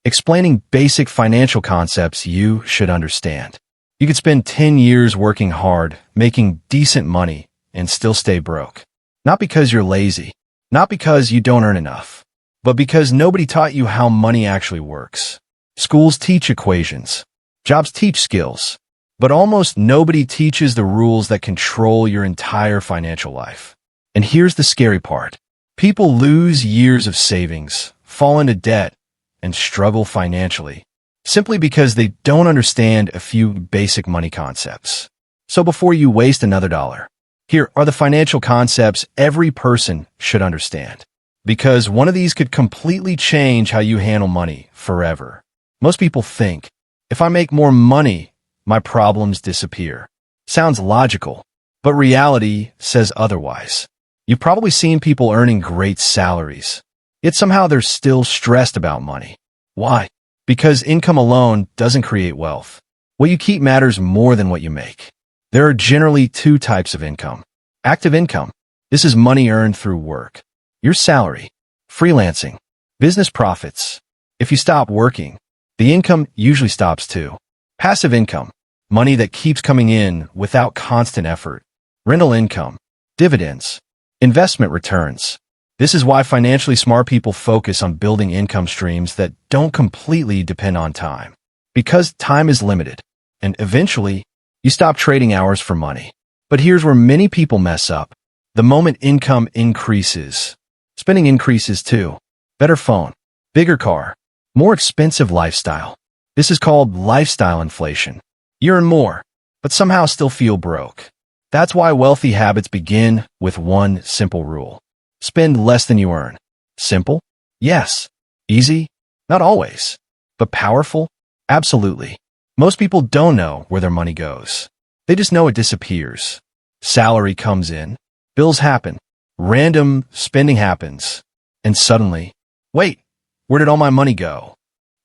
explaining basic financial concepts you should understand. You could spend 10 years working hard, making decent money, and still stay broke. Not because you're lazy, not because you don't earn enough, but because nobody taught you how money actually works. Schools teach equations, jobs teach skills, but almost nobody teaches the rules that control your entire financial life. And here's the scary part. People lose years of savings, fall into debt, and struggle financially, simply because they don't understand a few basic money concepts. So before you waste another dollar, here are the financial concepts every person should understand, because one of these could completely change how you handle money forever. Most people think, if I make more money, my problems disappear. Sounds logical, but reality says otherwise. You've probably seen people earning great salaries, yet somehow they're still stressed about money. Why? Because income alone doesn't create wealth. What you keep matters more than what you make. There are generally two types of income. Active income. This is money earned through work. Your salary. Freelancing. Business profits. If you stop working, the income usually stops too. Passive income. Money that keeps coming in without constant effort. Rental income. Dividends. Investment returns. This is why financially smart people focus on building income streams that don't completely depend on time. Because time is limited, and eventually, you stop trading hours for money. But here's where many people mess up. The moment income increases, spending increases too. Better phone, bigger car, more expensive lifestyle. This is called lifestyle inflation. You earn more, but somehow still feel broke. That's why wealthy habits begin with one simple rule. Spend less than you earn. Simple? Yes. Easy? Not always. But powerful? Absolutely. Most people don't know where their money goes. They just know it disappears. Salary comes in, bills happen, random spending happens, and suddenly, wait, where did all my money go?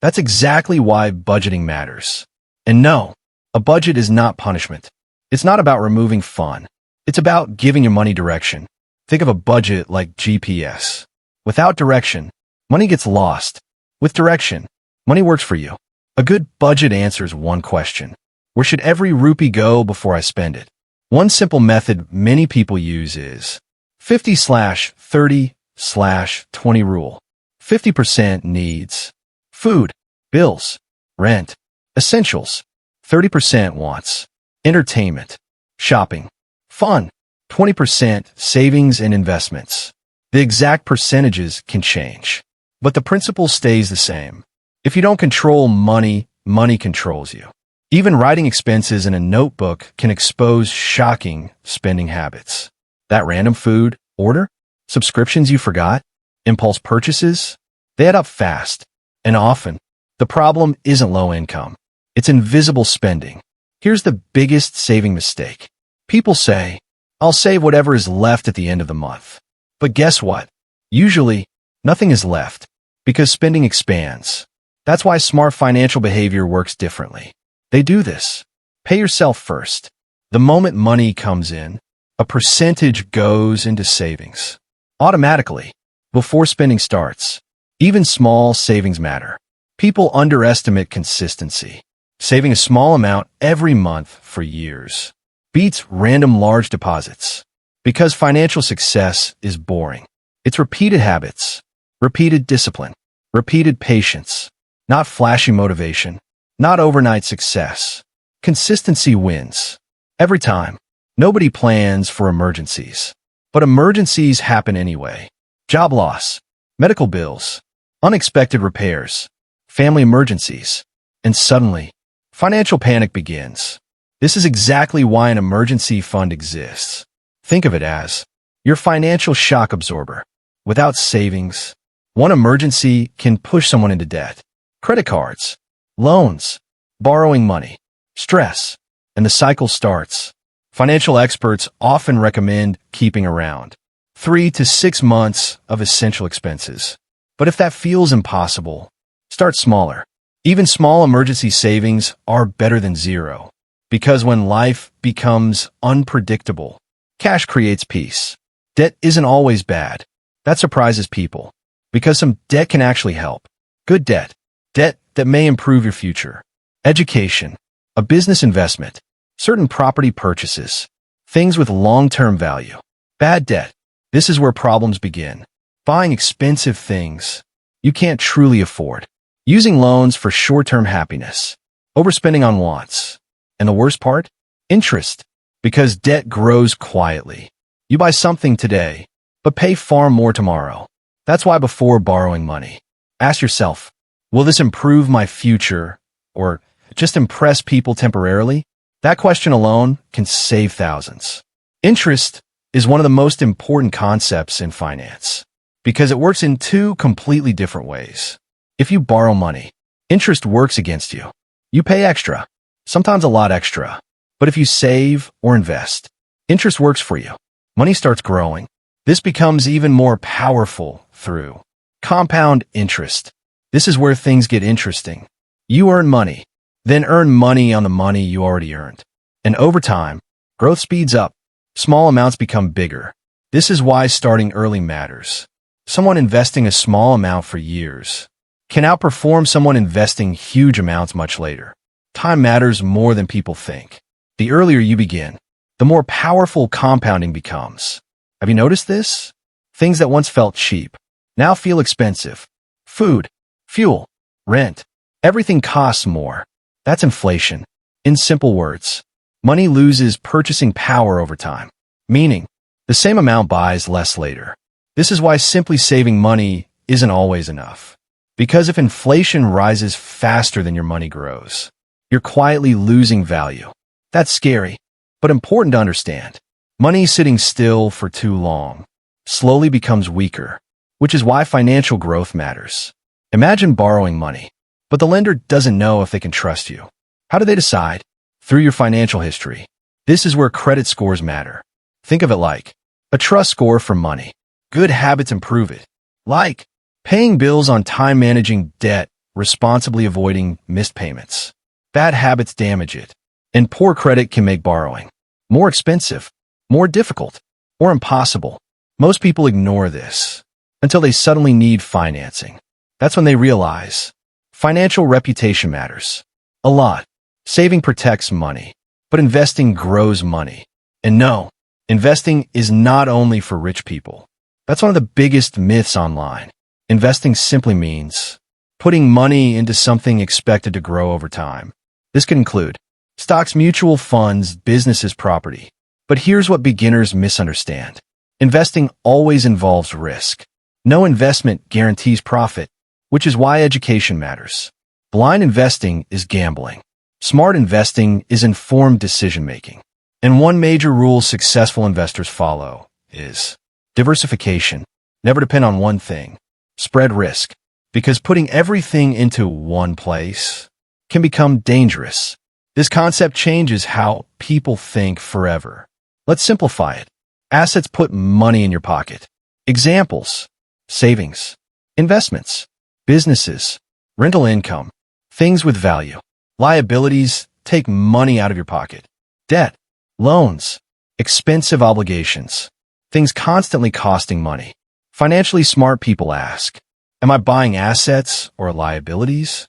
That's exactly why budgeting matters. And no, a budget is not punishment. It's not about removing fun. It's about giving your money direction. Think of a budget like GPS. Without direction, money gets lost. With direction, money works for you. A good budget answers one question. Where should every rupee go before I spend it? One simple method many people use is 50/30/20 rule. 50% needs. Food, bills, rent, essentials. 30% wants. Entertainment, shopping, fun. 20% savings and investments. The exact percentages can change, but the principle stays the same. If you don't control money, money controls you. Even writing expenses in a notebook can expose shocking spending habits. That random food order, subscriptions you forgot, impulse purchases, they add up fast. And often, the problem isn't low income. It's invisible spending. Here's the biggest saving mistake. People say, I'll save whatever is left at the end of the month. But guess what? Usually, nothing is left, because spending expands. That's why smart financial behavior works differently. They do this. Pay yourself first. The moment money comes in, a percentage goes into savings. Automatically, before spending starts. Even small savings matter. People underestimate consistency. Saving a small amount every month for years beats random large deposits. Because financial success is boring. It's repeated habits, repeated discipline, repeated patience, not flashy motivation, not overnight success. Consistency wins. Every time. Nobody plans for emergencies. But emergencies happen anyway. Job loss, medical bills, unexpected repairs, family emergencies, and suddenly, financial panic begins. This is exactly why an emergency fund exists. Think of it as your financial shock absorber. Without savings, one emergency can push someone into debt. Credit cards, loans, borrowing money, stress, and the cycle starts. Financial experts often recommend keeping around 3 to 6 months of essential expenses. But if that feels impossible, start smaller. Even small emergency savings are better than zero. Because when life becomes unpredictable, cash creates peace. Debt isn't always bad. That surprises people. Because some debt can actually help. Good debt, debt that may improve your future, education, a business investment, certain property purchases, things with long-term value, bad debt. This is where problems begin. Buying expensive things you can't truly afford, using loans for short-term happiness, overspending on wants, and the worst part? Interest, because debt grows quietly. You buy something today, but pay far more tomorrow. That's why before borrowing money, ask yourself, will this improve my future or just impress people temporarily? That question alone can save thousands. Interest is one of the most important concepts in finance because it works in two completely different ways. If you borrow money, interest works against you. You pay extra, sometimes a lot extra. But if you save or invest, interest works for you. Money starts growing. This becomes even more powerful through compound interest. This is where things get interesting. You earn money, then earn money on the money you already earned. And over time, growth speeds up. Small amounts become bigger. This is why starting early matters. Someone investing a small amount for years can outperform someone investing huge amounts much later. Time matters more than people think. The earlier you begin, the more powerful compounding becomes. Have you noticed this? Things that once felt cheap now feel expensive. Food, fuel, rent, everything costs more. That's inflation. In simple words, money loses purchasing power over time, meaning the same amount buys less later. This is why simply saving money isn't always enough. Because if inflation rises faster than your money grows, you're quietly losing value. That's scary, but important to understand. Money sitting still for too long slowly becomes weaker, which is why financial growth matters. Imagine borrowing money, but the lender doesn't know if they can trust you. How do they decide? Through your financial history. This is where credit scores matter. Think of it like a trust score for money. Good habits improve it, like paying bills on time, managing debt, responsibly avoiding missed payments. Bad habits damage it. And poor credit can make borrowing more expensive, more difficult, or impossible. Most people ignore this until they suddenly need financing. That's when they realize financial reputation matters a lot. Saving protects money, but investing grows money. And no, investing is not only for rich people. That's one of the biggest myths online. Investing simply means putting money into something expected to grow over time. This can include stocks, mutual funds, businesses, property. But here's what beginners misunderstand. Investing always involves risk. No investment guarantees profit, which is why education matters. Blind investing is gambling. Smart investing is informed decision-making. And one major rule successful investors follow is diversification. Never depend on one thing. Spread risk, because putting everything into one place can become dangerous. This concept changes how people think forever. Let's simplify it. Assets put money in your pocket. Examples: savings, investments, businesses, rental income, things with value. Liabilities take money out of your pocket. Debt, loans, expensive obligations, things constantly costing money. Financially smart people ask, am I buying assets or liabilities?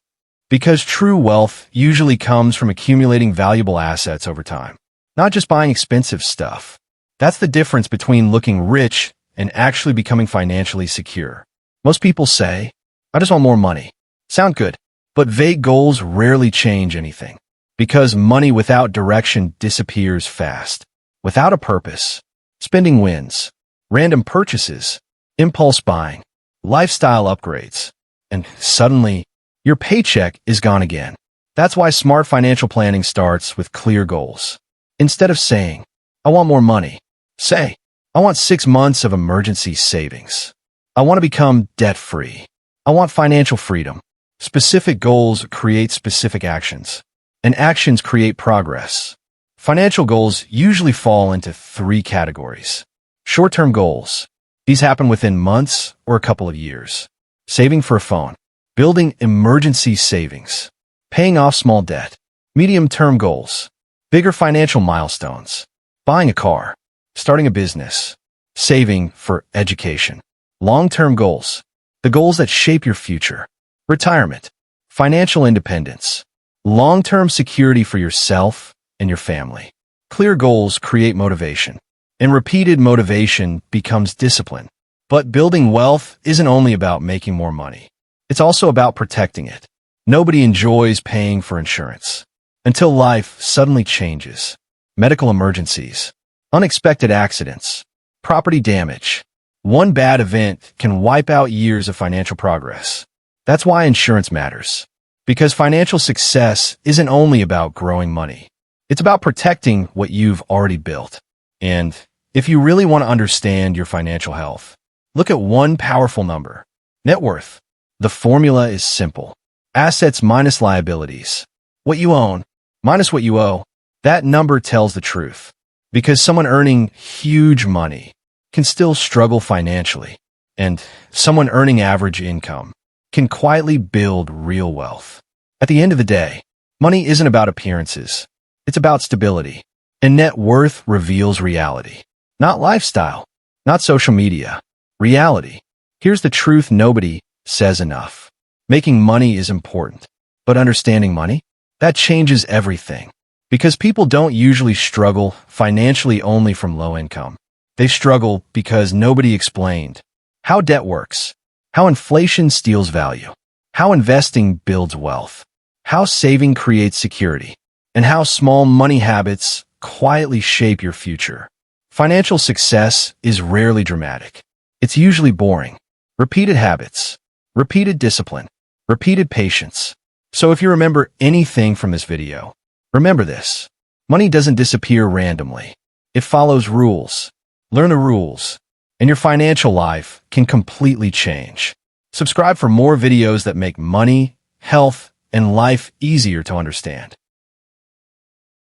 Because true wealth usually comes from accumulating valuable assets over time, not just buying expensive stuff. That's the difference between looking rich and actually becoming financially secure. Most people say, I just want more money. Sound good, but vague goals rarely change anything, because money without direction disappears fast. Without a purpose, spending wins, random purchases, impulse buying, lifestyle upgrades, and suddenly, your paycheck is gone again. That's why smart financial planning starts with clear goals. Instead of saying, I want more money, say, I want 6 months of emergency savings. I want to become debt-free. I want financial freedom. Specific goals create specific actions, and actions create progress. Financial goals usually fall into 3 categories. Short-term goals. These happen within months or a couple of years. Saving for a phone. Building emergency savings. Paying off small debt. Medium-term goals. Bigger financial milestones. Buying a car. Starting a business. Saving for education. Long-term goals. The goals that shape your future. Retirement. Financial independence. Long-term security for yourself and your family. Clear goals create motivation, and repeated motivation becomes discipline. But building wealth isn't only about making more money. It's also about protecting it. Nobody enjoys paying for insurance until life suddenly changes. Medical emergencies, unexpected accidents, property damage. One bad event can wipe out years of financial progress. That's why insurance matters. Because financial success isn't only about growing money. It's about protecting what you've already built. And if you really want to understand your financial health, look at one powerful number: net worth. The formula is simple. Assets minus liabilities. What you own minus what you owe. That number tells the truth. Because someone earning huge money can still struggle financially, and someone earning average income can quietly build real wealth. At the end of the day, money isn't about appearances. It's about stability. And net worth reveals reality. Not lifestyle, not social media. Reality. Here's the truth nobody says enough. Making money is important, but understanding money? That changes everything. Because people don't usually struggle financially only from low income. They struggle because nobody explained how debt works, how inflation steals value, how investing builds wealth, how saving creates security, and how small money habits quietly shape your future. Financial success is rarely dramatic. It's usually boring. Repeated habits, repeated discipline, repeated patience. So if you remember anything from this video, remember this. Money doesn't disappear randomly. It follows rules. Learn the rules, and your financial life can completely change. Subscribe for more videos that make money, health, and life easier to understand.